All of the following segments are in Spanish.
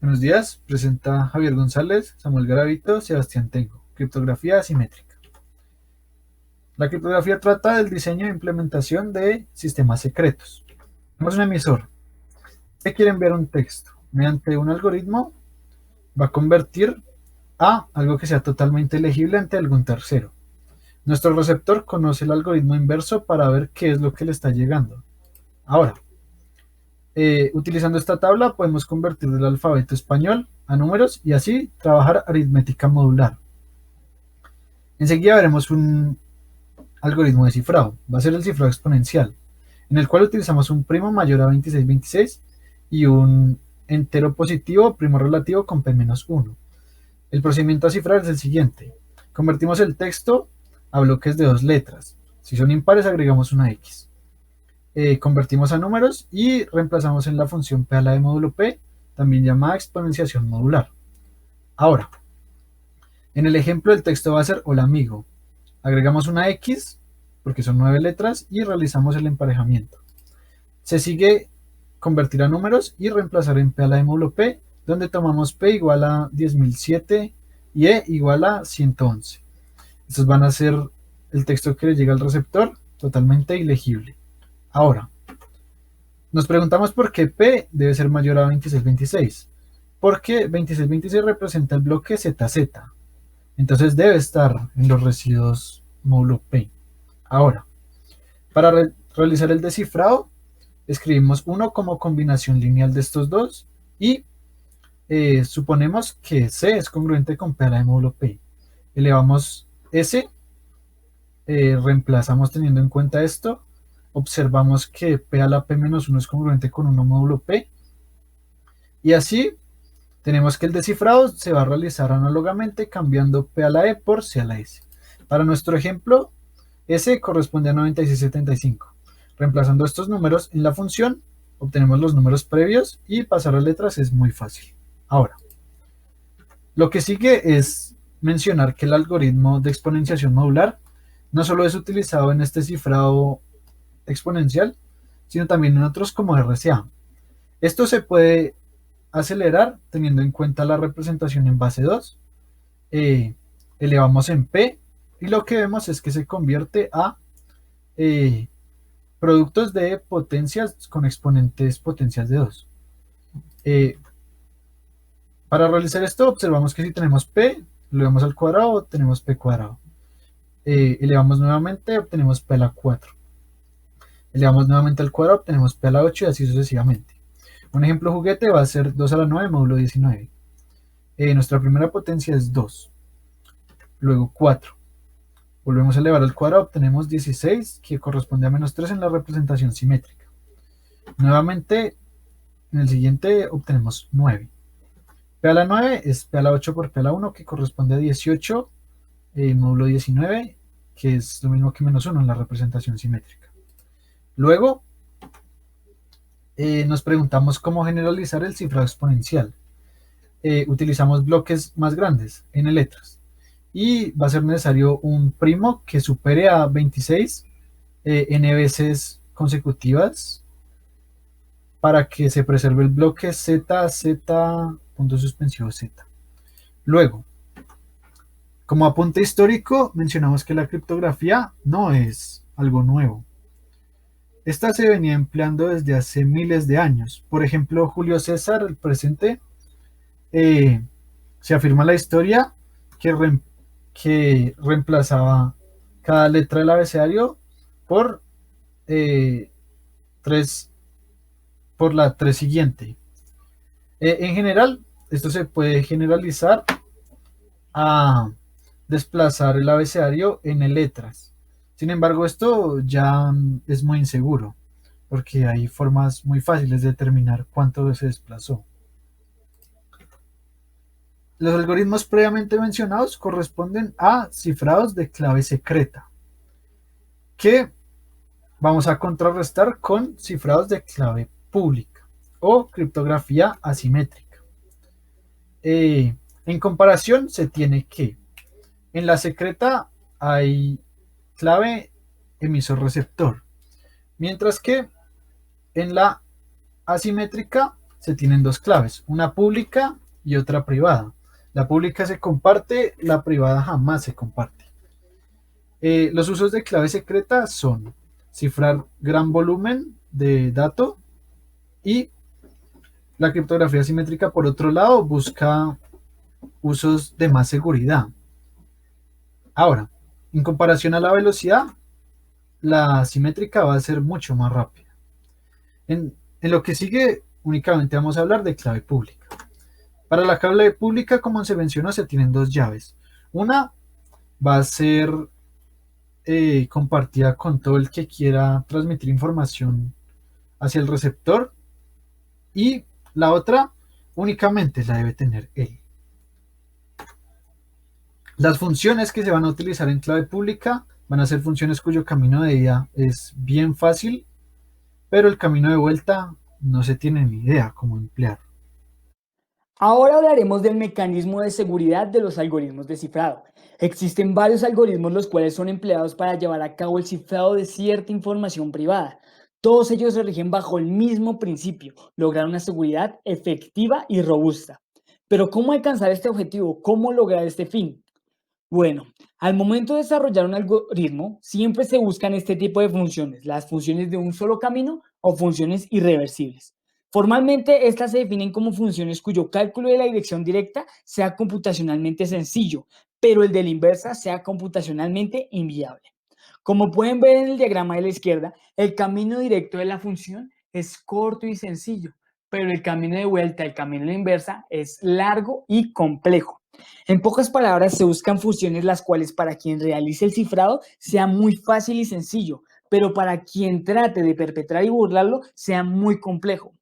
Buenos días, presenta Javier González, Samuel Garavito, Sebastián Tengo. Criptografía asimétrica. La criptografía trata del diseño e implementación de sistemas secretos. Tenemos un emisor que quiere enviar un texto. Mediante un algoritmo va a convertir a algo que sea totalmente legible ante algún tercero. Nuestro receptor conoce el algoritmo inverso para ver qué es lo que le está llegando. Ahora, utilizando esta tabla podemos convertir el alfabeto español a números y así trabajar aritmética modular. Enseguida veremos un algoritmo de cifrado. Va a ser el cifrado exponencial, en el cual utilizamos un primo mayor a 2626 y un entero positivo primo relativo con p-1. El procedimiento a cifrar es el siguiente. Convertimos el texto a bloques de dos letras. Si son impares, agregamos una X. Convertimos a números y reemplazamos en la función p a la de módulo p, también llamada exponenciación modular. Ahora, en el ejemplo el texto va a ser hola amigo. Agregamos una X, porque son 9 letras, y realizamos el emparejamiento. Se sigue convertir a números y reemplazar en p a la de módulo p, donde tomamos p igual a 10.007 y e igual a 111. Estos van a ser el texto que le llega al receptor, totalmente ilegible. Ahora, nos preguntamos por qué p debe ser mayor a 2626. Porque 2626 representa el bloque ZZ. Entonces debe estar en los residuos módulo P. Ahora, para realizar el descifrado, escribimos 1 como combinación lineal de estos dos y suponemos que C es congruente con P a la de módulo P. Elevamos S, reemplazamos teniendo en cuenta esto, observamos que P a la P-1 es congruente con 1 módulo P, y así tenemos que el descifrado se va a realizar análogamente cambiando P a la E por C a la S. Para nuestro ejemplo, S corresponde a 9675. Reemplazando estos números en la función, obtenemos los números previos y pasar a letras es muy fácil. Ahora, lo que sigue es mencionar que el algoritmo de exponenciación modular no solo es utilizado en este cifrado exponencial, sino también en otros como RCA. Esto se puede acelerar teniendo en cuenta la representación en base 2. Elevamos en P y lo que vemos es que se convierte a productos de potencias con exponentes potencias de 2. Para realizar esto observamos que si tenemos P, lo elevamos al cuadrado, tenemos P cuadrado. Elevamos nuevamente, obtenemos P a la 4. Elevamos nuevamente al cuadrado, obtenemos P a la 8 y así sucesivamente. Un ejemplo juguete va a ser 2 a la 9 módulo 19. Nuestra primera potencia es 2. Luego 4. Volvemos a elevar al cuadrado, obtenemos 16, que corresponde a menos 3 en la representación simétrica. Nuevamente, en el siguiente obtenemos 9. P a la 9 es P a la 8 por P a la 1, que corresponde a 18, módulo 19, que es lo mismo que menos 1 en la representación simétrica. Luego, nos preguntamos cómo generalizar el cifrado exponencial. Utilizamos bloques más grandes, n letras, y va a ser necesario un primo que supere a 26 n veces consecutivas para que se preserve el bloque z, z, punto suspensivo z. Luego, como apunte histórico, mencionamos que la criptografía no es algo nuevo. Esta se venía empleando desde hace miles de años. Por ejemplo, Julio César, el presente, se afirma en la historia que reemplazaba cada letra del abecedario por, eh, tres, por la 3 siguiente. En general, esto se puede generalizar a desplazar el abecedario en letras. Sin embargo, esto ya es muy inseguro, porque hay formas muy fáciles de determinar cuánto se desplazó. Los algoritmos previamente mencionados corresponden a cifrados de clave secreta, que vamos a contrarrestar con cifrados de clave pública o criptografía asimétrica. En comparación, se tiene que en la secreta hay clave emisor-receptor, mientras que en la asimétrica se tienen dos claves, una pública y otra privada. La pública se comparte, la privada jamás se comparte. Los usos de clave secreta son cifrar gran volumen de datos y la criptografía simétrica, por otro lado, busca usos de más seguridad. Ahora, en comparación a la velocidad, la simétrica va a ser mucho más rápida. En lo que sigue, únicamente vamos a hablar de clave pública. Para la clave pública, como se mencionó, se tienen dos llaves. Una va a ser compartida con todo el que quiera transmitir información hacia el receptor y la otra únicamente la debe tener él. Las funciones que se van a utilizar en clave pública van a ser funciones cuyo camino de ida es bien fácil, pero el camino de vuelta no se tiene ni idea cómo emplear. Ahora hablaremos del mecanismo de seguridad de los algoritmos de cifrado. Existen varios algoritmos los cuales son empleados para llevar a cabo el cifrado de cierta información privada. Todos ellos se rigen bajo el mismo principio, lograr una seguridad efectiva y robusta. Pero ¿cómo alcanzar este objetivo? ¿Cómo lograr este fin? Bueno, al momento de desarrollar un algoritmo, siempre se buscan este tipo de funciones, las funciones de un solo camino o funciones irreversibles. Formalmente, estas se definen como funciones cuyo cálculo de la dirección directa sea computacionalmente sencillo, pero el de la inversa sea computacionalmente inviable. Como pueden ver en el diagrama de la izquierda, el camino directo de la función es corto y sencillo, pero el camino de vuelta, el camino de la inversa, es largo y complejo. En pocas palabras, se buscan funciones las cuales para quien realice el cifrado sea muy fácil y sencillo, pero para quien trate de perpetrar y burlarlo sea muy complejo.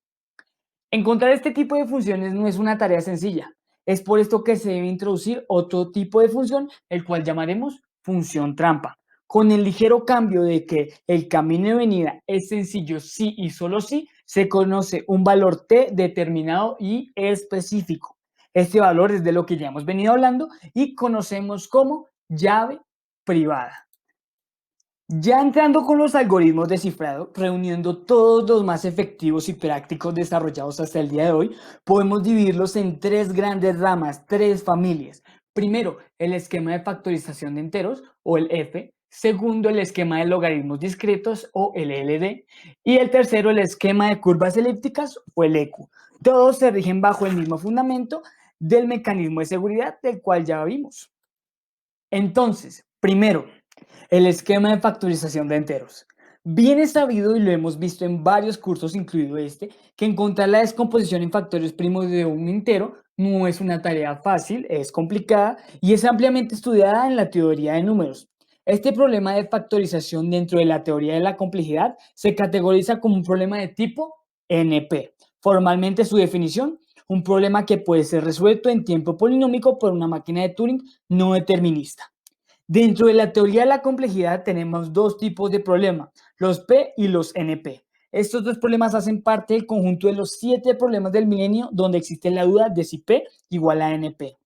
Encontrar este tipo de funciones no es una tarea sencilla. Es por esto que se debe introducir otro tipo de función, el cual llamaremos función trampa, con el ligero cambio de que el camino de venida es sencillo sí y solo sí, se conoce un valor t determinado y específico. Este valor es de lo que ya hemos venido hablando y conocemos como llave privada. Ya entrando con los algoritmos de cifrado, reuniendo todos los más efectivos y prácticos desarrollados hasta el día de hoy, podemos dividirlos en tres grandes ramas, tres familias. Primero, el esquema de factorización de enteros, o el F. Segundo, el esquema de logaritmos discretos, o el LD. Y el tercero, el esquema de curvas elípticas, o el EQ. Todos se rigen bajo el mismo fundamento del mecanismo de seguridad del cual ya vimos. Entonces, primero, el esquema de factorización de enteros. Bien es sabido y lo hemos visto en varios cursos, incluido este, que encontrar la descomposición en factores primos de un entero no es una tarea fácil, es complicada y es ampliamente estudiada en la teoría de números. Este problema de factorización dentro de la teoría de la complejidad se categoriza como un problema de tipo NP. Formalmente su definición, un problema que puede ser resuelto en tiempo polinómico por una máquina de Turing no determinista. Dentro de la teoría de la complejidad tenemos dos tipos de problemas, los P y los NP. Estos dos problemas hacen parte del conjunto de los 7 problemas del milenio donde existe la duda de si P igual a NP.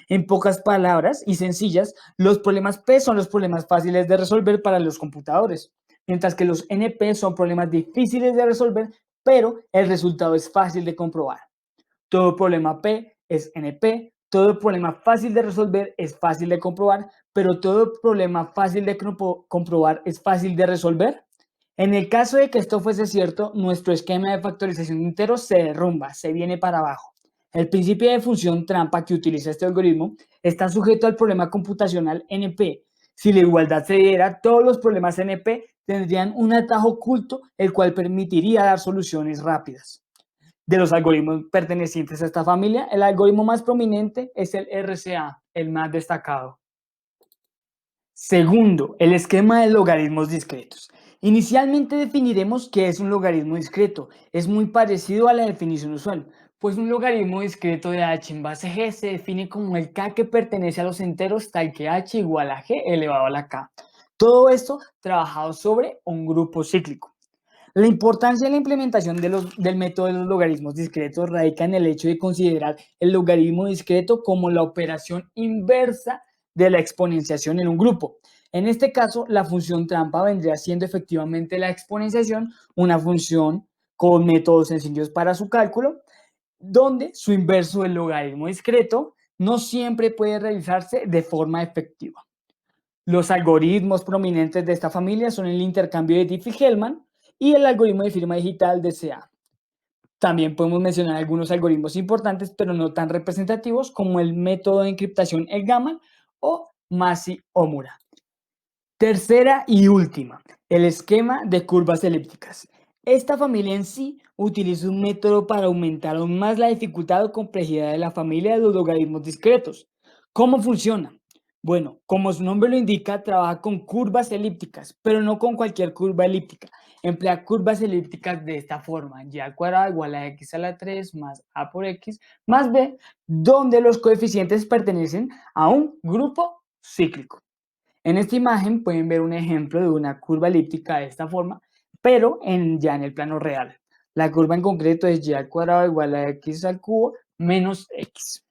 En pocas palabras y sencillas, los problemas P son los problemas fáciles de resolver para los computadores, mientras que los NP son problemas difíciles de resolver, pero el resultado es fácil de comprobar. Todo problema P es NP, todo problema fácil de resolver es fácil de comprobar, pero todo problema fácil de comprobar es fácil de resolver. En el caso de que esto fuese cierto, nuestro esquema de factorización de enteros se derrumba, se viene para abajo. El principio de función trampa que utiliza este algoritmo está sujeto al problema computacional NP. Si la igualdad se diera, todos los problemas NP tendrían un atajo oculto, el cual permitiría dar soluciones rápidas. De los algoritmos pertenecientes a esta familia, el algoritmo más prominente es el RCA, el más destacado. Segundo, el esquema de logaritmos discretos. Inicialmente definiremos qué es un logaritmo discreto. Es muy parecido a la definición usual, pues un logaritmo discreto de h en base g se define como el k que pertenece a los enteros tal que h igual a g elevado a la k. Todo esto trabajado sobre un grupo cíclico. La importancia de la implementación del método de los logaritmos discretos radica en el hecho de considerar el logaritmo discreto como la operación inversa de la exponenciación en un grupo. En este caso, la función trampa vendría siendo efectivamente la exponenciación, una función con métodos sencillos para su cálculo, donde su inverso, el logaritmo discreto, no siempre puede realizarse de forma efectiva. Los algoritmos prominentes de esta familia son el intercambio de Diffie-Hellman y el algoritmo de firma digital de CA. También podemos mencionar algunos algoritmos importantes, pero no tan representativos, como el método de encriptación ELGAMMA o Massey-Omura. Tercera y última, el esquema de curvas elípticas. Esta familia en sí utiliza un método para aumentar aún más la dificultad o complejidad de la familia de los logaritmos discretos. ¿Cómo funciona? Bueno, como su nombre lo indica, trabaja con curvas elípticas, pero no con cualquier curva elíptica. Emplea curvas elípticas de esta forma: y al cuadrado igual a x a la 3 más a por x más b, donde los coeficientes pertenecen a un grupo cíclico. En esta imagen pueden ver un ejemplo de una curva elíptica de esta forma, pero ya en el plano real. La curva en concreto es y al cuadrado igual a x al cubo menos x.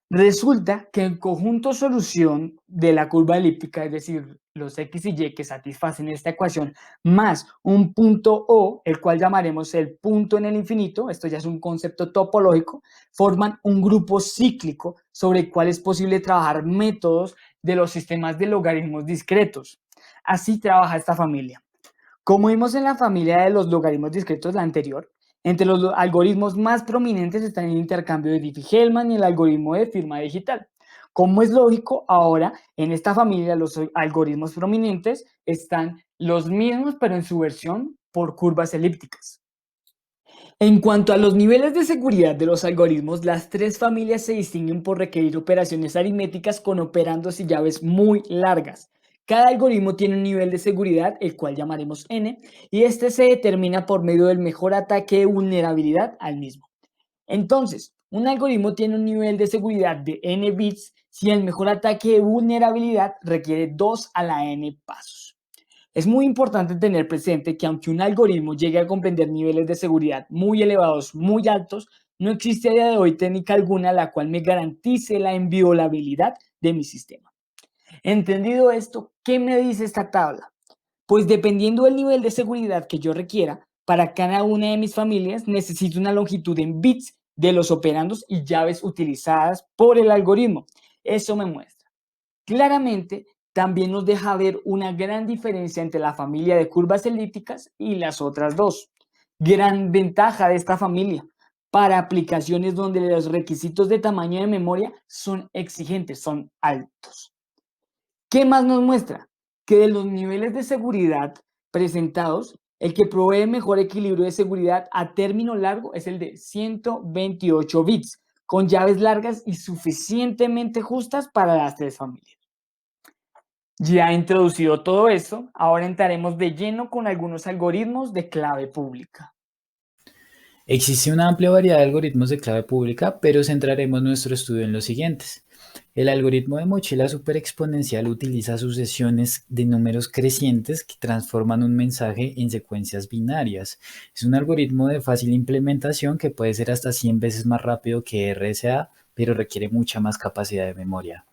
Resulta que el conjunto solución de la curva elíptica, es decir, los x y y que satisfacen esta ecuación, más un punto O, el cual llamaremos el punto en el infinito, esto ya es un concepto topológico, forman un grupo cíclico sobre el cual es posible trabajar métodos de los sistemas de logaritmos discretos. Así trabaja esta familia. Como vimos en la familia de los logaritmos discretos, la anterior, entre los algoritmos más prominentes están el intercambio de Diffie-Hellman y el algoritmo de firma digital. Como es lógico, ahora en esta familia los algoritmos prominentes están los mismos, pero en su versión por curvas elípticas. En cuanto a los niveles de seguridad de los algoritmos, las tres familias se distinguen por requerir operaciones aritméticas con operandos y llaves muy largas. Cada algoritmo tiene un nivel de seguridad, el cual llamaremos n, y este se determina por medio del mejor ataque de vulnerabilidad al mismo. Entonces, un algoritmo tiene un nivel de seguridad de n bits si el mejor ataque de vulnerabilidad requiere 2 a la n pasos. Es muy importante tener presente que aunque un algoritmo llegue a comprender niveles de seguridad muy elevados, muy altos, no existe a día de hoy técnica alguna la cual me garantice la inviolabilidad de mi sistema. Entendido esto, ¿qué me dice esta tabla? Pues dependiendo del nivel de seguridad que yo requiera, para cada una de mis familias necesito una longitud en bits de los operandos y llaves utilizadas por el algoritmo. Eso me muestra. Claramente, también nos deja ver una gran diferencia entre la familia de curvas elípticas y las otras dos. Gran ventaja de esta familia para aplicaciones donde los requisitos de tamaño de memoria son exigentes, son altos. ¿Qué más nos muestra? Que de los niveles de seguridad presentados, el que provee mejor equilibrio de seguridad a término largo es el de 128 bits, con llaves largas y suficientemente justas para las tres familias. Ya introducido todo eso, ahora entraremos de lleno con algunos algoritmos de clave pública. Existe una amplia variedad de algoritmos de clave pública, pero centraremos nuestro estudio en los siguientes. El algoritmo de mochila superexponencial utiliza sucesiones de números crecientes que transforman un mensaje en secuencias binarias. Es un algoritmo de fácil implementación que puede ser hasta 100 veces más rápido que RSA, pero requiere mucha más capacidad de memoria.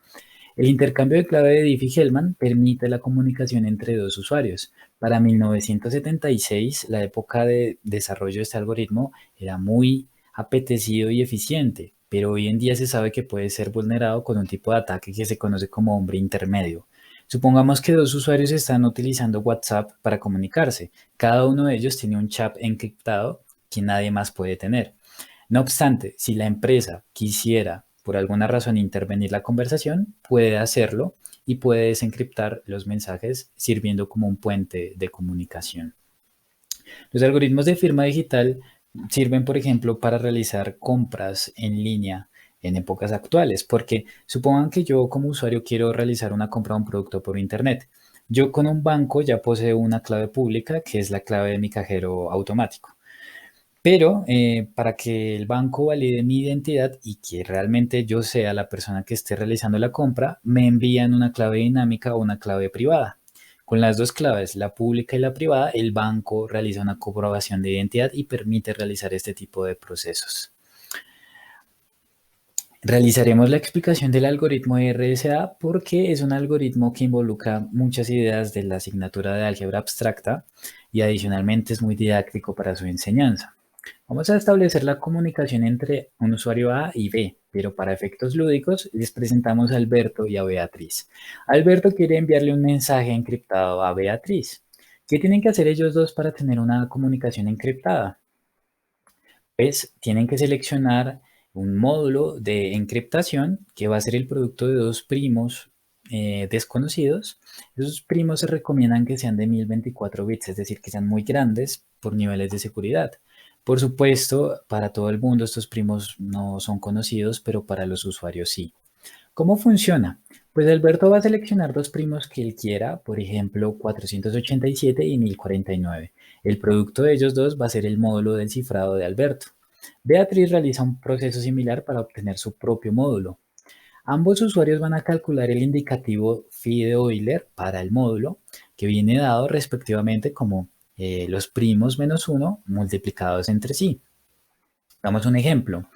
El intercambio de clave de Diffie-Hellman permite la comunicación entre dos usuarios. Para 1976, la época de desarrollo de este algoritmo era muy apetecido y eficiente, pero hoy en día se sabe que puede ser vulnerado con un tipo de ataque que se conoce como hombre intermedio. Supongamos que dos usuarios están utilizando WhatsApp para comunicarse. Cada uno de ellos tiene un chat encriptado que nadie más puede tener. No obstante, si la empresa quisiera por alguna razón intervenir la conversación, puede hacerlo y puede desencriptar los mensajes sirviendo como un puente de comunicación. Los algoritmos de firma digital sirven, por ejemplo, para realizar compras en línea en épocas actuales, porque supongan que yo como usuario quiero realizar una compra de un producto por internet. Yo con un banco ya poseo una clave pública que es la clave de mi cajero automático. Pero para que el banco valide mi identidad y que realmente yo sea la persona que esté realizando la compra, me envían una clave dinámica o una clave privada. Con las dos claves, la pública y la privada, el banco realiza una comprobación de identidad y permite realizar este tipo de procesos. Realizaremos la explicación del algoritmo de RSA porque es un algoritmo que involucra muchas ideas de la asignatura de álgebra abstracta y adicionalmente es muy didáctico para su enseñanza. Vamos a establecer la comunicación entre un usuario A y B, pero para efectos lúdicos les presentamos a Alberto y a Beatriz. Alberto quiere enviarle un mensaje encriptado a Beatriz. ¿Qué tienen que hacer ellos dos para tener una comunicación encriptada? Pues tienen que seleccionar un módulo de encriptación que va a ser el producto de dos primos desconocidos. Esos primos se recomiendan que sean de 1024 bits, es decir, que sean muy grandes por niveles de seguridad. Por supuesto, para todo el mundo estos primos no son conocidos, pero para los usuarios sí. ¿Cómo funciona? Pues Alberto va a seleccionar dos primos que él quiera, por ejemplo, 487 y 1049. El producto de ellos dos va a ser el módulo del cifrado de Alberto. Beatriz realiza un proceso similar para obtener su propio módulo. Ambos usuarios van a calcular el indicativo phi de Euler para el módulo, que viene dado respectivamente como los primos menos 1 multiplicados entre sí. Damos un ejemplo.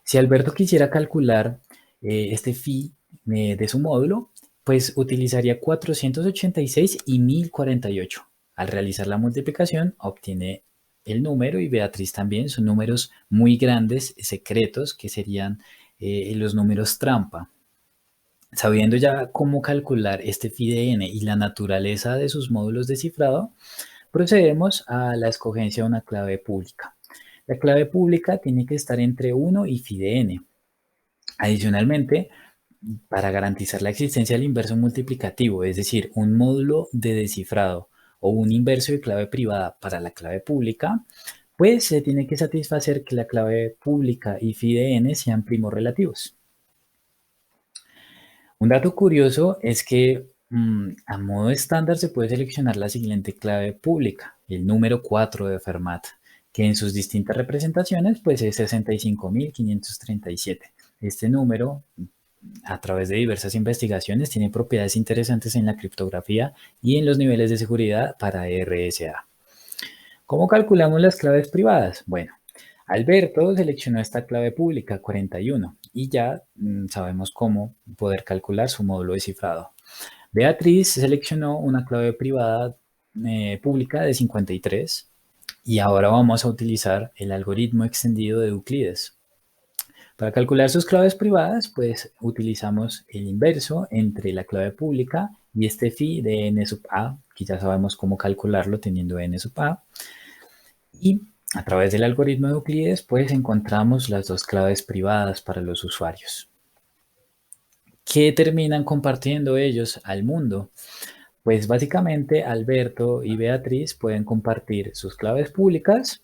Si Alberto quisiera calcular este phi de su módulo, pues utilizaría 486 y 1048. Al realizar la multiplicación, obtiene el número y Beatriz también. Son números muy grandes, secretos, que serían los números trampa. Sabiendo ya cómo calcular este phi de n y la naturaleza de sus módulos de cifrado, procedemos a la escogencia de una clave pública. La clave pública tiene que estar entre 1 y phi de n. Adicionalmente, para garantizar la existencia del inverso multiplicativo, es decir, un módulo de descifrado o un inverso de clave privada para la clave pública, pues se tiene que satisfacer que la clave pública y phi de n sean primos relativos. Un dato curioso es que a modo estándar se puede seleccionar la siguiente clave pública, el número 4 de Fermat, que en sus distintas representaciones pues es 65.537. Este número, a través de diversas investigaciones, tiene propiedades interesantes en la criptografía y en los niveles de seguridad para RSA. ¿Cómo calculamos las claves privadas? Bueno, Alberto seleccionó esta clave pública 41 y ya sabemos cómo poder calcular su módulo de cifrado. Beatriz seleccionó una clave privada pública de 53 y ahora vamos a utilizar el algoritmo extendido de Euclides. Para calcular sus claves privadas, pues utilizamos el inverso entre la clave pública y este phi de n sub a, que ya sabemos cómo calcularlo teniendo n sub a. Y a través del algoritmo de Euclides, pues encontramos las dos claves privadas para los usuarios. ¿Qué terminan compartiendo ellos al mundo? Pues básicamente Alberto y Beatriz pueden compartir sus claves públicas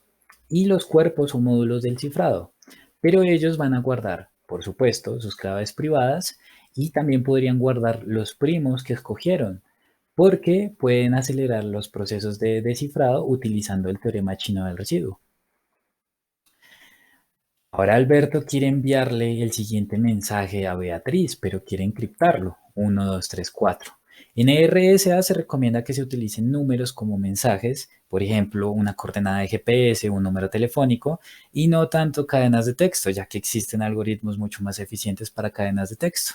y los cuerpos o módulos del cifrado, pero ellos van a guardar, por supuesto, sus claves privadas y también podrían guardar los primos que escogieron, porque pueden acelerar los procesos de descifrado utilizando el teorema chino del residuo. Ahora Alberto quiere enviarle el siguiente mensaje a Beatriz, pero quiere encriptarlo. 1, 2, 3, 4. En RSA se recomienda que se utilicen números como mensajes, por ejemplo, una coordenada de GPS, un número telefónico, y no tanto cadenas de texto, ya que existen algoritmos mucho más eficientes para cadenas de texto.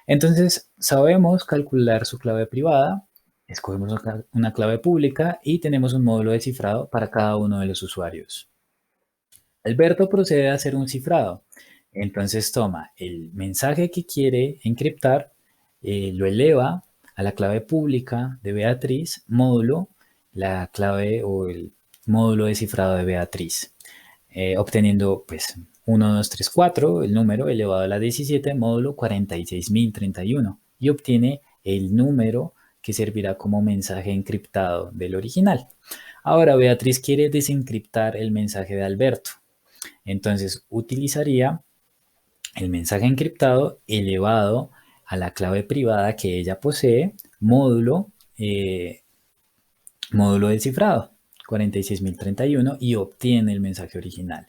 Entonces, sabemos calcular su clave privada, escogemos una clave pública y tenemos un módulo de cifrado para cada uno de los usuarios. Alberto procede a hacer un cifrado. Entonces toma el mensaje que quiere encriptar, lo eleva a la clave pública de Beatriz, módulo, la clave o el módulo de cifrado de Beatriz, obteniendo pues 1, 2, 3, 4, el número elevado a la 17, módulo 46.031, y obtiene el número que servirá como mensaje encriptado del original. Ahora Beatriz quiere desencriptar el mensaje de Alberto. Entonces utilizaría el mensaje encriptado elevado a la clave privada que ella posee, módulo de cifrado 46.031 y obtiene el mensaje original.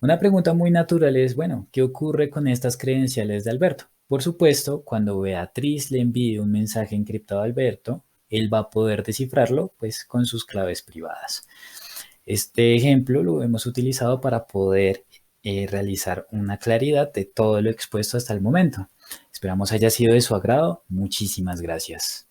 Una pregunta muy natural es, bueno, ¿qué ocurre con estas credenciales de Alberto? Por supuesto, cuando Beatriz le envíe un mensaje encriptado a Alberto, él va a poder descifrarlo pues con sus claves privadas. Este ejemplo lo hemos utilizado para poder realizar una claridad de todo lo expuesto hasta el momento. Esperamos haya sido de su agrado. Muchísimas gracias.